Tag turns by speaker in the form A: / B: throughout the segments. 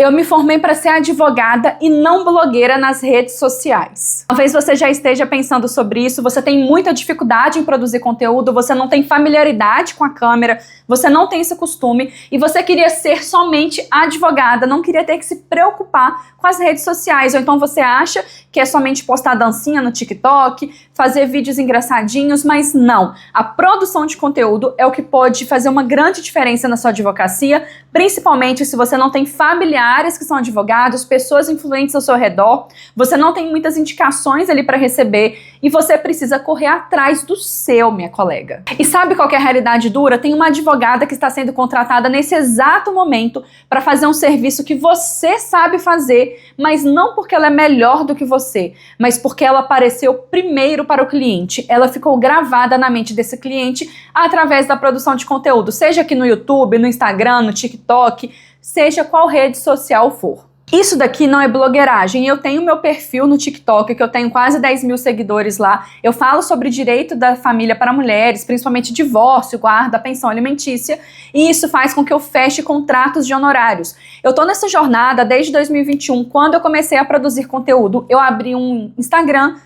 A: Eu me formei para ser advogada e não blogueira nas redes sociais. Talvez você já esteja pensando sobre isso, você tem muita dificuldade em produzir conteúdo, você não tem familiaridade com a câmera, você não tem esse costume e você queria ser somente advogada, não queria ter que se preocupar com as redes sociais, ou então você acha que é somente postar dancinha no TikTok, fazer vídeos engraçadinhos, mas não. A produção de conteúdo é o que pode fazer uma grande diferença na sua advocacia, principalmente se você não tem familiares que são advogados, pessoas influentes ao seu redor, você não tem muitas indicações ali para receber e você precisa correr atrás do seu, minha colega. E sabe qual que é a realidade dura? Tem uma advogada que está sendo contratada nesse exato momento para fazer um serviço que você sabe fazer, mas não porque ela é melhor do que você, mas porque ela apareceu primeiro para o cliente. Ela ficou gravada na mente desse cliente através da produção de conteúdo, seja aqui no YouTube, no Instagram, no TikTok, seja qual rede social for. Isso daqui não é blogueiragem. Eu tenho meu perfil no TikTok, que eu tenho quase 10 mil seguidores lá. Eu falo sobre direito da família para mulheres, principalmente divórcio, guarda, pensão alimentícia, e isso faz com que eu feche contratos de honorários. Eu tô nessa jornada desde 2021, quando eu comecei a produzir conteúdo. Eu abri um Instagram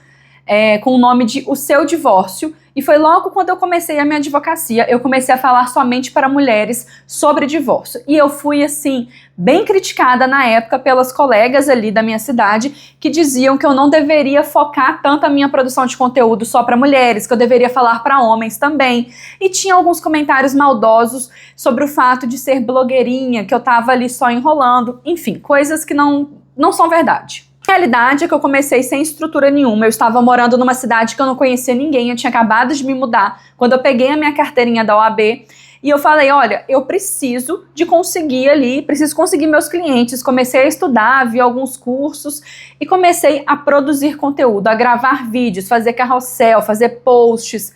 A: com o nome de O Seu Divórcio, e foi logo quando eu comecei a minha advocacia, eu comecei a falar somente para mulheres sobre divórcio. E eu fui, assim, bem criticada na época pelas colegas ali da minha cidade, que diziam que eu não deveria focar tanto a minha produção de conteúdo só para mulheres, que eu deveria falar para homens também. E tinha alguns comentários maldosos sobre o fato de ser blogueirinha, que eu tava ali só enrolando, enfim, coisas que não são verdade. A realidade é que eu comecei sem estrutura nenhuma, eu estava morando numa cidade que eu não conhecia ninguém, eu tinha acabado de me mudar, quando eu peguei a minha carteirinha da OAB, e eu falei, olha, eu preciso de conseguir ali, preciso conseguir meus clientes, comecei a estudar, vi alguns cursos, e comecei a produzir conteúdo, a gravar vídeos, fazer carrossel, fazer posts.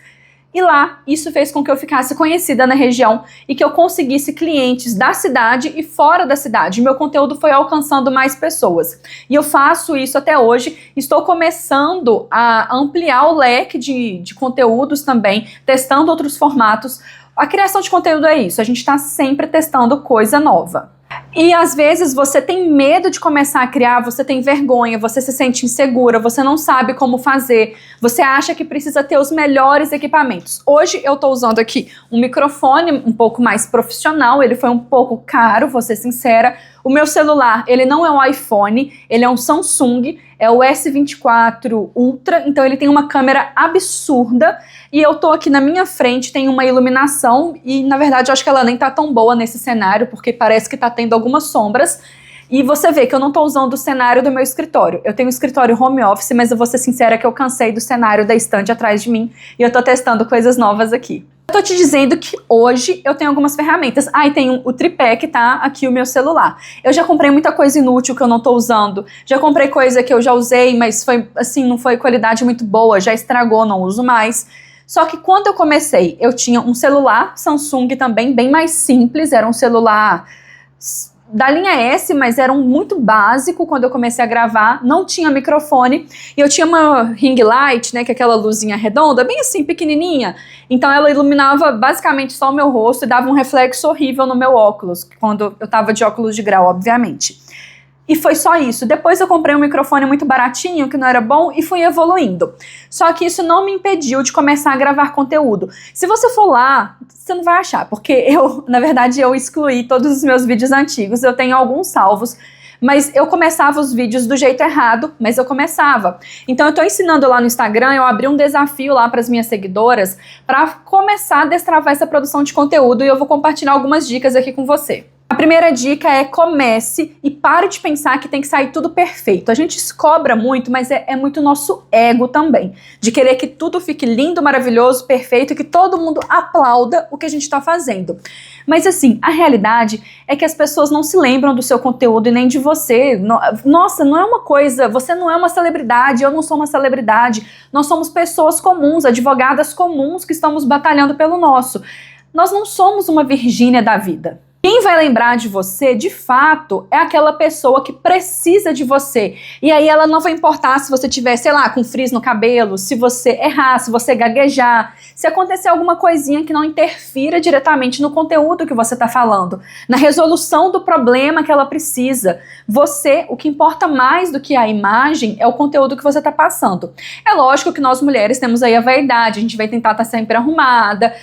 A: E lá, isso fez com que eu ficasse conhecida na região e que eu conseguisse clientes da cidade e fora da cidade. Meu conteúdo foi alcançando mais pessoas. E eu faço isso até hoje. Estou começando a ampliar o leque de conteúdos também, testando outros formatos. A criação de conteúdo é isso, a gente está sempre testando coisa nova. E às vezes você tem medo de começar a criar, você tem vergonha, você se sente insegura, você não sabe como fazer, você acha que precisa ter os melhores equipamentos. Hoje eu tô usando aqui um microfone um pouco mais profissional, ele foi um pouco caro, vou ser sincera. O meu celular, ele não é um iPhone, ele é um Samsung, é o S24 Ultra, então ele tem uma câmera absurda e eu tô aqui na minha frente, tem uma iluminação e na verdade eu acho que ela nem tá tão boa nesse cenário, porque parece que tá tendo algumas sombras. E você vê que eu não tô usando o cenário do meu escritório. Eu tenho um escritório home office, mas eu vou ser sincera que eu cansei do cenário da estante atrás de mim e eu tô testando coisas novas aqui. Eu tô te dizendo que hoje eu tenho algumas ferramentas. E tem o tripé que tá aqui o meu celular. Eu já comprei muita coisa inútil que eu não tô usando. Já comprei coisa que eu já usei, mas foi assim, não foi qualidade muito boa, já estragou, não uso mais. Só que quando eu comecei, eu tinha um celular Samsung também, bem mais simples, era um celular da linha S, mas era um muito básico quando eu comecei a gravar, não tinha microfone, e eu tinha uma ring light, né, que é aquela luzinha redonda, bem assim, pequenininha, então ela iluminava basicamente só o meu rosto e dava um reflexo horrível no meu óculos, quando eu tava de óculos de grau, obviamente. E foi só isso. Depois eu comprei um microfone muito baratinho, que não era bom, e fui evoluindo. Só que isso não me impediu de começar a gravar conteúdo. Se você for lá, você não vai achar, porque na verdade, eu excluí todos os meus vídeos antigos, eu tenho alguns salvos, mas eu começava os vídeos do jeito errado, mas eu começava. Então eu tô ensinando lá no Instagram, eu abri um desafio lá para as minhas seguidoras para começar a destravar essa produção de conteúdo e eu vou compartilhar algumas dicas aqui com você. A primeira dica é comece e pare de pensar que tem que sair tudo perfeito. A gente se cobra muito, mas é muito nosso ego também, de querer que tudo fique lindo, maravilhoso, perfeito e que todo mundo aplauda o que a gente está fazendo. Mas assim, a realidade é que as pessoas não se lembram do seu conteúdo e nem de você. Nossa, não é uma coisa, você não é uma celebridade, eu não sou uma celebridade. Nós somos pessoas comuns, advogadas comuns que estamos batalhando pelo nosso. Nós não somos uma Virgínia da vida. Quem vai lembrar de você, de fato, é aquela pessoa que precisa de você. E aí ela não vai importar se você tiver, sei lá, com frizz no cabelo, se você errar, se você gaguejar, se acontecer alguma coisinha que não interfira diretamente no conteúdo que você está falando, na resolução do problema que ela precisa. Você, o que importa mais do que a imagem é o conteúdo que você está passando. É lógico que nós mulheres temos aí a vaidade, a gente vai tentar estar sempre arrumada,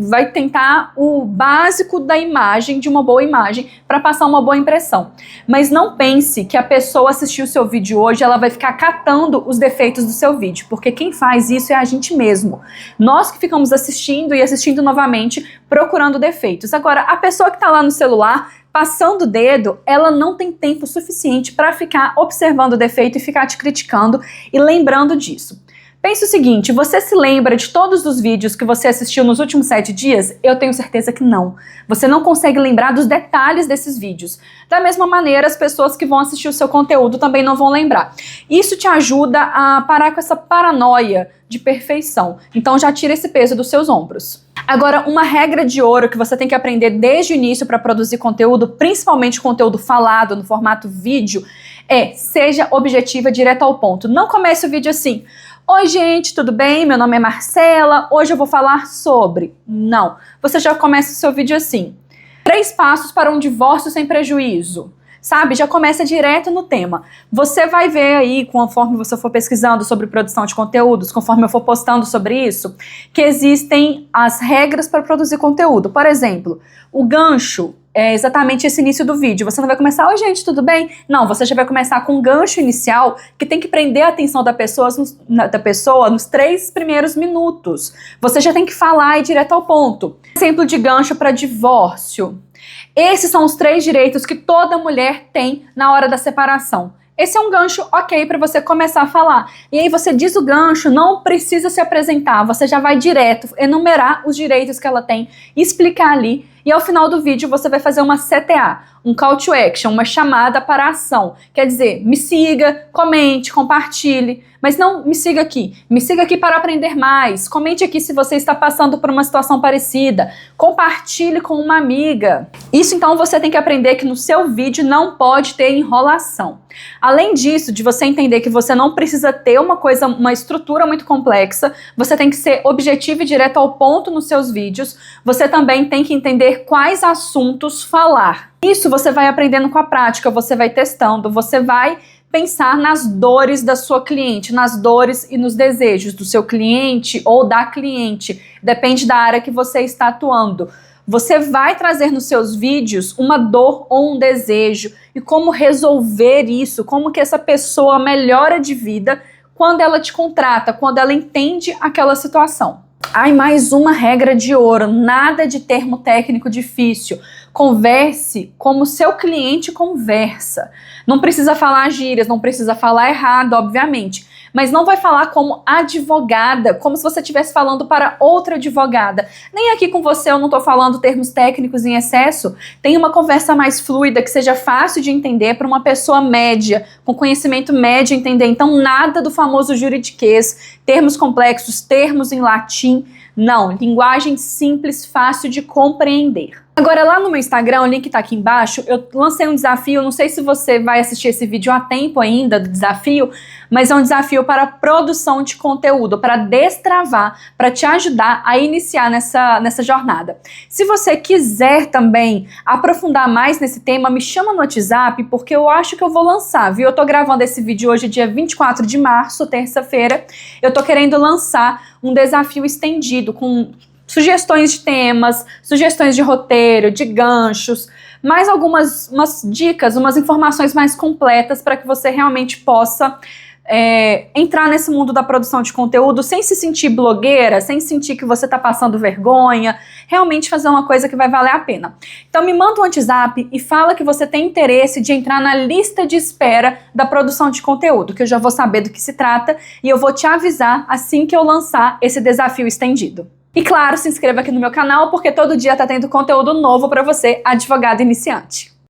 A: vai tentar o básico da imagem, de uma boa imagem, para passar uma boa impressão. Mas não pense que a pessoa assistiu o seu vídeo hoje, ela vai ficar catando os defeitos do seu vídeo, porque quem faz isso é a gente mesmo. Nós que ficamos assistindo e assistindo novamente, procurando defeitos. Agora, a pessoa que está lá no celular, passando o dedo, ela não tem tempo suficiente para ficar observando o defeito e ficar te criticando e lembrando disso. Pense o seguinte, você se lembra de todos os vídeos que você assistiu nos últimos 7 dias? Eu tenho certeza que não. Você não consegue lembrar dos detalhes desses vídeos. Da mesma maneira, as pessoas que vão assistir o seu conteúdo também não vão lembrar. Isso te ajuda a parar com essa paranoia de perfeição. Então já tira esse peso dos seus ombros. Agora, uma regra de ouro que você tem que aprender desde o início para produzir conteúdo, principalmente conteúdo falado no formato vídeo, seja objetiva, direto ao ponto. Não comece o vídeo assim: oi gente, tudo bem? Meu nome é Marcela, hoje eu vou falar sobre... Não, você já começa o seu vídeo assim: 3 passos para um divórcio sem prejuízo. Sabe? Já começa direto no tema. Você vai ver aí, conforme você for pesquisando sobre produção de conteúdos, conforme eu for postando sobre isso, que existem as regras para produzir conteúdo. Por exemplo, o gancho é exatamente esse início do vídeo. Você não vai começar: oi gente, tudo bem? Não, você já vai começar com um gancho inicial que tem que prender a atenção da pessoa nos 3 primeiros minutos. Você já tem que falar e ir direto ao ponto. Exemplo de gancho para divórcio. Esses são os 3 direitos que toda mulher tem na hora da separação. Esse é um gancho ok para você começar a falar. E aí você diz o gancho, não precisa se apresentar, você já vai direto enumerar os direitos que ela tem, explicar ali. E ao final do vídeo você vai fazer uma CTA, um call to action, uma chamada para a ação. Quer dizer, me siga, comente, compartilhe. Mas não me siga aqui para aprender mais. Comente aqui se você está passando por uma situação parecida. Compartilhe com uma amiga. Isso então você tem que aprender que no seu vídeo não pode ter enrolação. Além disso, de você entender que você não precisa ter uma estrutura muito complexa, você tem que ser objetivo e direto ao ponto nos seus vídeos, você também tem que entender quais assuntos falar. Isso você vai aprendendo com a prática, você vai testando, você vai pensar nas dores da sua cliente, nas dores e nos desejos do seu cliente ou da cliente, depende da área que você está atuando. Você vai trazer nos seus vídeos uma dor ou um desejo e como resolver isso, como que essa pessoa melhora de vida quando ela te contrata, quando ela entende aquela situação. Mais uma regra de ouro, nada de termo técnico difícil. Converse como seu cliente conversa. Não precisa falar gírias, não precisa falar errado, obviamente. Mas não vai falar como advogada, como se você estivesse falando para outra advogada. Nem aqui com você eu não estou falando termos técnicos em excesso. Tem uma conversa mais fluida, que seja fácil de entender para uma pessoa média, com conhecimento médio entender. Então nada do famoso juridiquês, termos complexos, termos em latim. Não, linguagem simples, fácil de compreender. Agora lá no meu Instagram, o link tá aqui embaixo, eu lancei um desafio, não sei se você vai assistir esse vídeo a tempo ainda do desafio, mas é um desafio para produção de conteúdo, para destravar, para te ajudar a iniciar nessa jornada. Se você quiser também aprofundar mais nesse tema, me chama no WhatsApp, porque eu acho que eu vou lançar, viu? Eu tô gravando esse vídeo hoje, dia 24 de março, terça-feira, eu tô querendo lançar um desafio estendido com sugestões de temas, sugestões de roteiro, de ganchos, mais algumas dicas, umas informações mais completas para que você realmente possa entrar nesse mundo da produção de conteúdo sem se sentir blogueira, sem sentir que você está passando vergonha, realmente fazer uma coisa que vai valer a pena. Então me manda um WhatsApp e fala que você tem interesse de entrar na lista de espera da produção de conteúdo, que eu já vou saber do que se trata e eu vou te avisar assim que eu lançar esse desafio estendido. E claro, se inscreva aqui no meu canal porque todo dia tá tendo conteúdo novo para você, advogado iniciante.